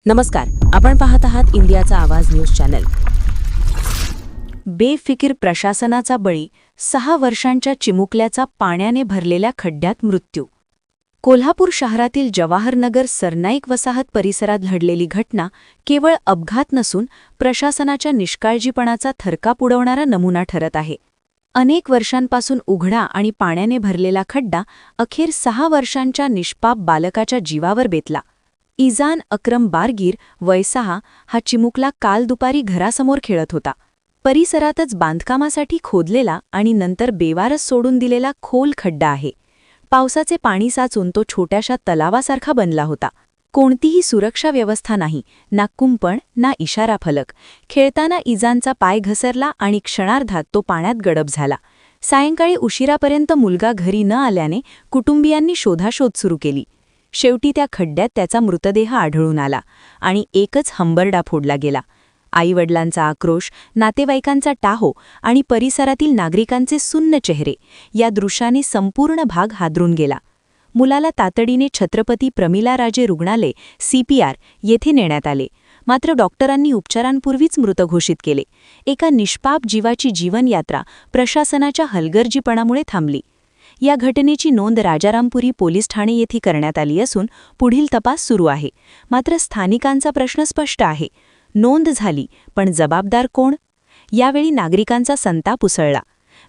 नमस्कार, आपण पाहत आहात इंडियाचा आवाज न्यूज चॅनल. बेफिकीर प्रशासनाचा बळी, 6 वर्षांच्या चिमुकल्याचा पाण्याने भरलेल्या खड्ड्यात मृत्यू. कोल्हापूर शहरातील जवाहरनगर सरनाईक वसाहत परिसरात घडलेली घटना केवळ अपघात नसून प्रशासनाच्या निष्काळजीपणाचा थरकाप उडवणारा नमुना ठरत आहे. अनेक वर्षांपासून उघडा आणि पाण्याने भरलेला खड्डा अखेर 6 वर्षांच्या निष्पाप बालकाच्या जीवावर बेतला. इजान अक्रम बारगीर वय 6 हा चिमुकला काल दुपारी घरासमोर खेळत होता. परिसरातच बांधकामासाठी खोदलेला आणि नंतर बेवारस सोडून दिलेला खोल खड्डा आहे. पावसाचे पाणी साचून तो छोट्याशा तलावासारखा बनला होता. कोणतीही सुरक्षा व्यवस्था नाही, ना कुंपण ना इशारा फलक. खेळताना इजानचा पाय घसरला आणि क्षणार्धात तो पाण्यात गडप झाला. सायंकाळी उशिरापर्यंत मुलगा घरी न आल्याने कुटुंबियांनी शोधाशोध सुरू केली. शेवटी त्या खड्ड्यात त्याचा मृतदेह आढळून आला आणि एकच हंबरडा फोडला गेला. आईवडिलांचा आक्रोश, नातेवाईकांचा टाहो आणि परिसरातील नागरिकांचे सुन्न चेहरे या दृश्याने संपूर्ण भाग हादरून गेला. मुलाला तातडीने छत्रपती प्रमिलाराजे रुग्णालय CPR येथे नेण्यात आले. मात्र डॉक्टरांनी उपचारांपूर्वीच मृत घोषित केले. एका निष्पाप जीवाची जीवनयात्रा प्रशासनाच्या हलगर्जीपणामुळे थांबली. या घटनेची नोंद राजारामपुरी पोलीस ठाणे येथे करण्यात आली असून पुढील तपास सुरू आहे. मात्र स्थानिकांचा प्रश्न स्पष्ट आहे. नोंद झाली, पण जबाबदार कोण? यावेळी नागरिकांचा संताप उसळला.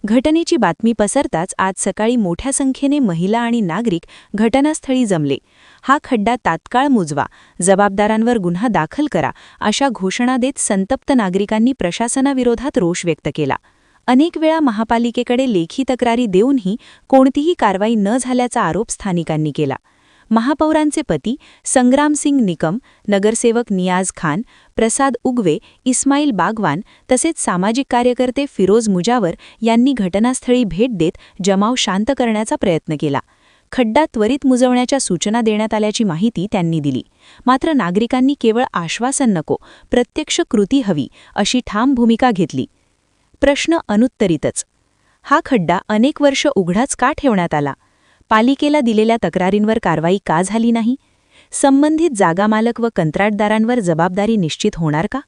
घटनेची बातमी पसरताच आज सकाळी मोठ्या संख्येने महिला आणि नागरिक घटनास्थळी जमले. हा खड्डा तात्काळ मुजवा, जबाबदारांवर गुन्हा दाखल करा अशा घोषणा देत संतप्त नागरिकांनी प्रशासनाविरोधात रोष व्यक्त केला. अनेक वेळा महापालिकेकडे लेखी तक्रारी देऊनही कोणतीही कारवाई न झाल्याचा आरोप स्थानिकांनी केला. महापौरांचे पती संग्रामसिंग निकम, नगरसेवक नियाज खान, प्रसाद उगवे, इस्माईल बागवान तसेच सामाजिक कार्यकर्ते फिरोज मुजावर यांनी घटनास्थळी भेट देत जमाव शांत करण्याचा प्रयत्न केला. खड्डा त्वरित मुजवण्याच्या सूचना देण्यात आल्याची माहिती त्यांनी दिली. मात्र नागरिकांनी केवळ आश्वासन नको, प्रत्यक्ष कृती हवी अशी ठाम भूमिका घेतली. प्रश्न अनुत्तरितच. हा खड्डा अनेक वर्ष उघडाच का ठेवण्यात आला? पालिकेला दिलेल्या तक्रारींवर कारवाई का झाली नाही? संबंधित जागामालक व कंत्राटदारांवर जबाबदारी निश्चित होणार का?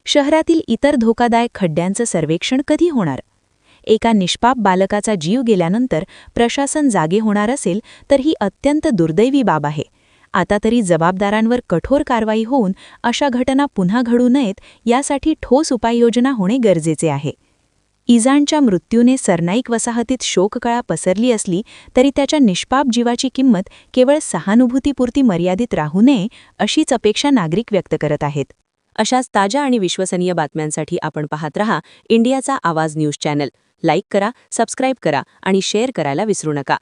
शहरातील इतर धोकादायक खड्ड्यांचं सर्वेक्षण कधी होणार? एका निष्पाप बालकाचा जीव गेल्यानंतर प्रशासन जागे होणार असेल तर ही अत्यंत दुर्दैवी बाब आहे. आता तरी जबाबदारांवर कठोर कारवाई होऊन अशा घटना पुन्हा घडू नयेत यासाठी ठोस उपाययोजना होणे गरजेचे आहे. इजानच्या मृत्यूने सरनाईक वसाहतीत शोककळा पसरली असली तरी त्याच्या निष्पाप जीवाची किंमत केवळ सहानुभूतीपुरती मर्यादित राहू नये अशीच अपेक्षा नागरिक व्यक्त करत आहेत. अशाच ताज्या आणि विश्वसनीय बातम्यांसाठी आपण पाहत रहा इंडियाचा आवाज न्यूज चॅनल. लाईक करा, सबस्क्राईब करा आणि शेअर करायला विसरू नका.